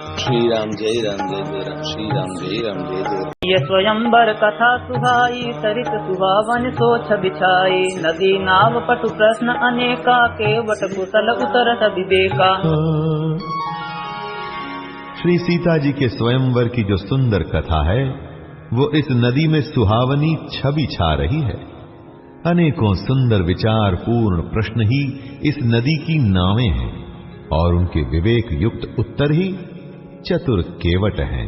श्री राम जय राम श्री राम जय राम जय जय। ये स्वयंवर कथा सुहाई सरित सुहावन सोच बिछाई नदी नाव पटु प्रश्न अनेका केवट कुशल उतरत विवेका। श्री सीता जी के स्वयंवर की जो सुंदर कथा है वो इस नदी में सुहावनी छवि छा रही है। अनेकों सुंदर विचार पूर्ण प्रश्न ही इस नदी की नावें हैं और उनके विवेक युक्त उत्तर ही चतुर केवट हैं।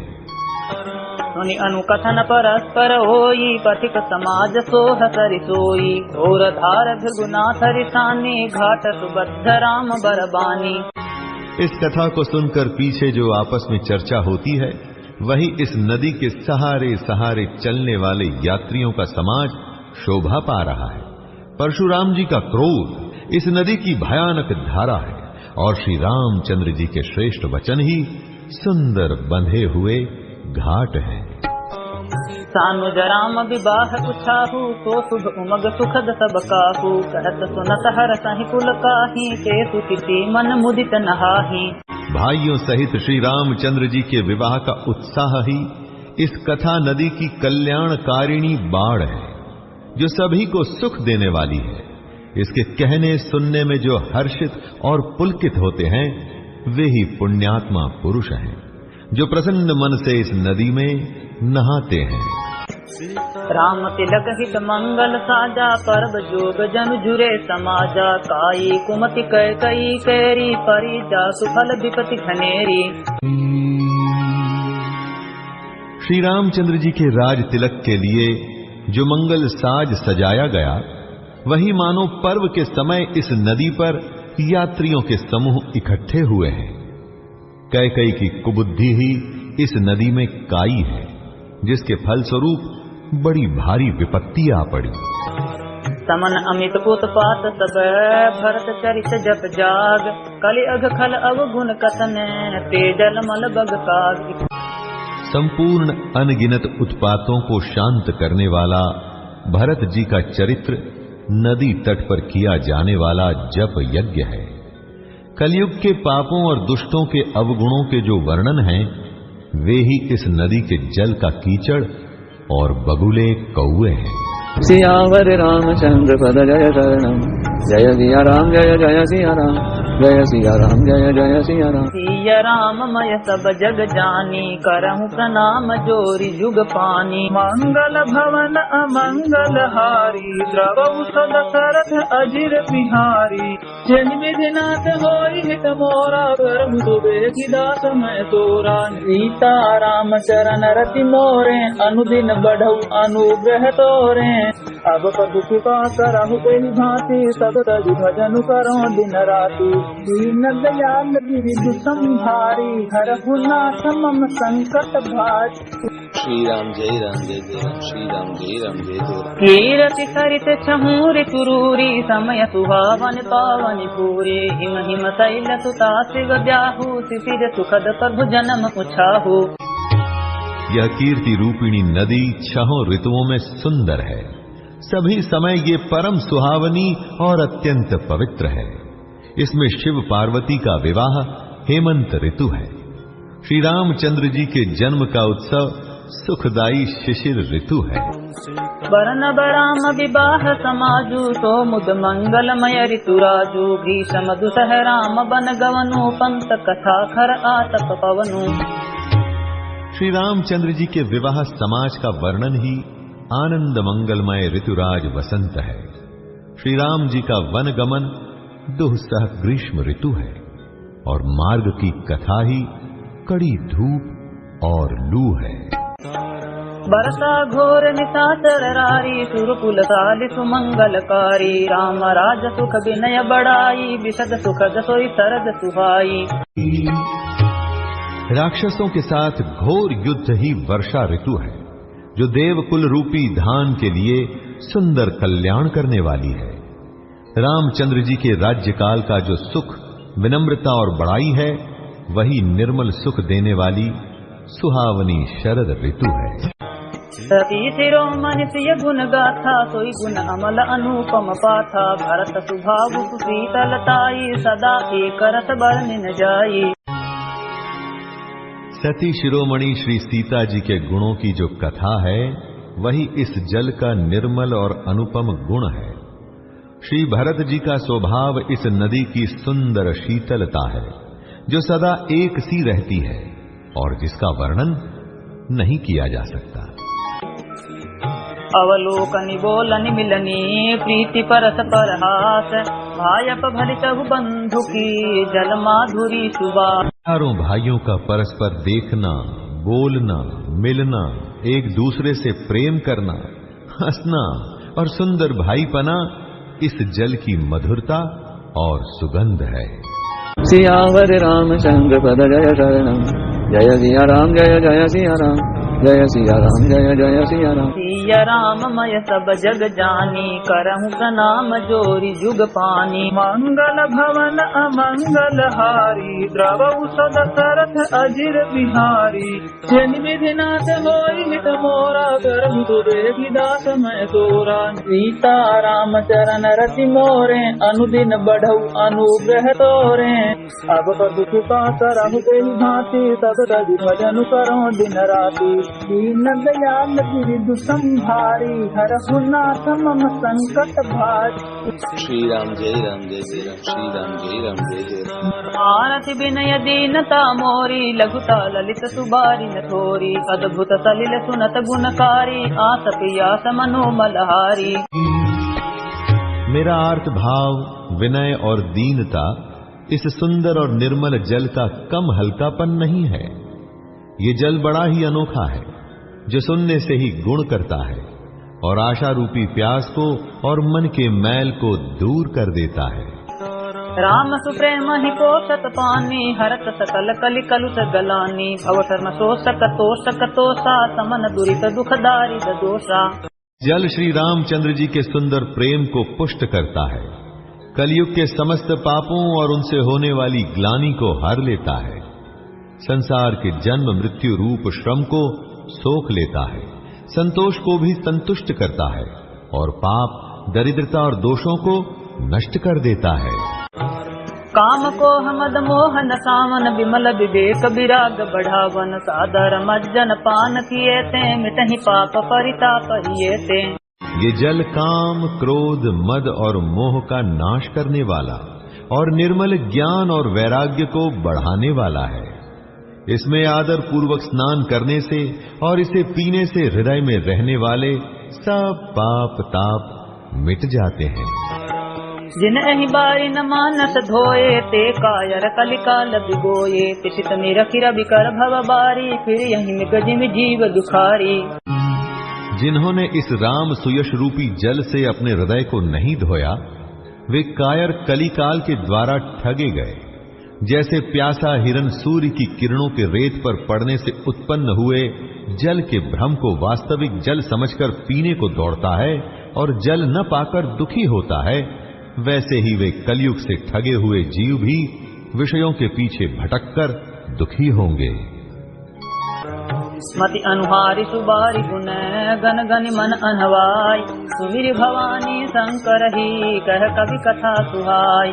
सुनि अनुकथन परस्पर होई पथिक समाज सोह सरि सोई घोर धार भृगुनाथ रिसानी घाट सुबद्ध राम बरबानी। इस कथा को सुनकर पीछे जो आपस में चर्चा होती है वही इस नदी के सहारे सहारे चलने वाले यात्रियों का समाज शोभा पा रहा है। परशुराम जी का क्रोध इस नदी की भयानक धारा है और श्री रामचंद्र जी के श्रेष्ठ वचन ही सुंदर बंधे हुए घाट हैं। सानुज राम विवाह उछाहू तो शुभ उमग सुखद सब काहू कहत सुनत हर सहि कुल काही ते सुखी मन मुदित नहाही। भाइयों सहित श्री रामचंद्र जी के विवाह का उत्साह ही इस कथा नदी की कल्याणकारिणी बाढ़ है जो सभी को सुख देने वाली है। इसके कहने सुनने में जो हर्षित और पुलकित होते हैं वे ही पुण्यात्मा पुरुष हैं जो प्रसन्न मन से इस नदी में नहाते हैं। राम तिलक हित मंगल साजा पर्व जोग जन जुरे समाजा काई कुमति कई कई कैरी परिजा सुफल विपति खनेरी। श्री रामचंद्र जी के राज तिलक के लिए जो मंगल साज सजाया गया वही मानो पर्व के समय इस नदी पर यात्रियों के समूह इकट्ठे हुए हैं। कैकई की कुबुद्धि ही इस नदी में काई है जिसके फलस्वरूप बड़ी भारी विपत्ति आ पड़ी। समन अमित उत्पात सब भरत चरित जप जाग कलि अघ खल अवगुण कथन तेजल मल बग काग। संपूर्ण अनगिनत उत्पातों को शांत करने वाला भरत जी का चरित्र नदी तट पर किया जाने वाला जप यज्ञ है। कलयुग के पापों और दुष्टों के अवगुणों के जो वर्णन हैं वे ही इस नदी के जल का कीचड़ और बगुले कौए हैं। सियावर रामचंद्र पद जय शरणम जय सिया राम जय जय सिया राम जय सिया राम जय जय सिया राम। सिया राम मय सब जग जानी करहु प्रणाम जोरी जुग पानी मंगल भवन अमंगल हारी द्रवहु सद सरथ अजिर बिहारी जन विधिनाथ होई हित मोरा करहु दुबे दास मैं तोरा सीता राम चरण रति मोरे अनुदिन बढ़ऊ अनुग्रह तोरे अब पदु कृपा करहु एहि भांति सब तज भजन करो दिन राति दीन दयाल गिरिधु संभारी हरहु नाथ मम संकट भारी। श्री राम जय राम श्री राम जय जय। कीरति सरित छहूरि तुरूरी समय सुहावन पावन पूरे हिम हिम शैल सुता शिव ब्याहू शिशिर सुखद प्रभु जन्म उछाहू। यह कीर्ति रूपिणी नदी छहों ऋतुओं में सुंदर है। सभी समय ये परम सुहावनी और अत्यंत पवित्र है। इसमें शिव पार्वती का विवाह हेमंत ऋतु है। श्री रामचंद्र जी के जन्म का उत्सव सुखदायी शिशिर ऋतु है। वरण बराम विवाह समाजू तो मुद मंगलमय ऋतु राजू भीषम दुसह राम बन गवनु पंत कथा खर आतप पवनु। श्री रामचंद्र जी के विवाह समाज का वर्णन ही आनंद मंगलमय ऋतुराज वसंत है। श्री राम जी का वन गमन दुस्सह ग्रीष्म ऋतु है और मार्ग की कथा ही कड़ी धूप और लू है। बरसा घोर निशाचर रारी सुरकुल काली सुमंगलकारी राम राज सुख विनय बढ़ाई विशद सुखद सोई सरद सुहाई। राक्षसों के साथ घोर युद्ध ही वर्षा ऋतु है जो देवकुल रूपी धान के लिए सुंदर कल्याण करने वाली है। रामचंद्र जी के राज्यकाल का जो सुख विनम्रता और बड़ाई है वही निर्मल सुख देने वाली सुहावनी शरद ऋतु है। सती शिरोमणि प्रिय गुण गाथा सोई गुण अमल अनुपम पाथा भरत सुभाव सुशीतलताई सदा एक रस बरन जाई। सती शिरोमणि श्री सीता जी के गुणों की जो कथा है वही इस जल का निर्मल और अनुपम गुण है। श्री भरत जी का स्वभाव इस नदी की सुंदर शीतलता है जो सदा एक सी रहती है और जिसका वर्णन नहीं किया जा सकता। अवलोकनि बोलनि मिलनी प्रीति परस परहास भायप भरितहु बंधु की जल माधुरी सुबास। चारों भाइयों का परस्पर देखना, बोलना, मिलना, एक दूसरे से प्रेम करना, हंसना और सुंदर भाईपना इस जल की मधुरता और सुगंध है। सियावर रामचंद्र पद जय शरणम, जय सिया राम जय जय सिया राम, जय सिया राम जय जय सिया राम। सिया राम मय सब जग जानी करहु प्रणाम जोरी जुग पानी। मंगल भवन अमंगल हारी द्रवहु सदशरथ अजिर बिहारी। जन विधिनाथ होई हित मोरा करहु तुदेहि दास मैं तोरा। सीता राम चरण रति मोरे अनुदिन बढ़ऊ अनुग्रह तोरे। अब पदु कृपा करहु तेहि भांति तब तजि भजन करो दिन राति। दीन दयाल गिरिदु संभारी हरहु नाथ मम संकट भारी। श्री राम जय राम जय राम, श्री राम जय राम जय राम। आरति विनय दीनता मोरी लघुता ललित सुबारी न थोरी। अद्भुत सलिल सुनत गुणकारी आस पियास मनोमलहारी। मेरा अर्थ भाव, विनय और दीनता इस सुंदर और निर्मल जल का कम हल्कापन नहीं है। ये जल बड़ा ही अनोखा है जो सुनने से ही गुण करता है और आशा रूपी प्यास को और मन के मैल को दूर कर देता है। राम सुप्रेम ही पोषत पानी हरत सकल कलि कलुष गलानी। अवसर शोषक तोषक तोषा समन दुरित दुखदारी दोषा। जल श्री रामचंद्र जी के सुंदर प्रेम को पुष्ट करता है, कलयुग के समस्त पापों और उनसे होने वाली ग्लानि को हर लेता है, संसार के जन्म मृत्यु रूप श्रम को सोख लेता है, संतोष को भी संतुष्ट करता है और पाप, दरिद्रता और दोषों को नष्ट कर देता है। काम को हमद मोहन सावन विमल विवेक विराग बढ़ावन। सादर मज्जन पान किए ते मिटहि पाप परिताप हिये ते। ये जल काम, क्रोध, मद और मोह का नाश करने वाला और निर्मल ज्ञान और वैराग्य को बढ़ाने वाला है। इसमें आदर पूर्वक स्नान करने से और इसे पीने से हृदय में रहने वाले सब पाप ताप मिट जाते हैं। जिन्हि बारी न मानस धोए ते कायर कलिकाल बिगोए। तिसित निरखिर बिकर भव बारी फिर यही मिगजिम जीव दुखारी। जिन्होंने इस राम सुयश रूपी जल से अपने हृदय को नहीं धोया वे कायर कलिकाल के द्वारा ठगे गए। जैसे प्यासा हिरन सूर्य की किरणों के रेत पर पड़ने से उत्पन्न हुए जल के भ्रम को वास्तविक जल समझकर पीने को दौड़ता है और जल न पाकर दुखी होता है, वैसे ही वे कलयुग से ठगे हुए जीव भी विषयों के पीछे भटककर दुखी होंगे। मति अनुहारी सुबारी गुण गन गनि मन अनवाई। सुमिर भवानी शंकर ही कह कवि कथा सुहाई।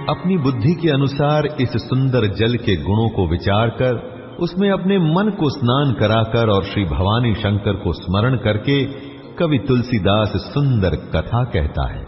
अपनी बुद्धि के अनुसार इस सुंदर जल के गुणों को विचार कर उसमें अपने मन को स्नान कराकर और श्री भवानी शंकर को स्मरण करके कवि तुलसीदास सुंदर कथा कहता है।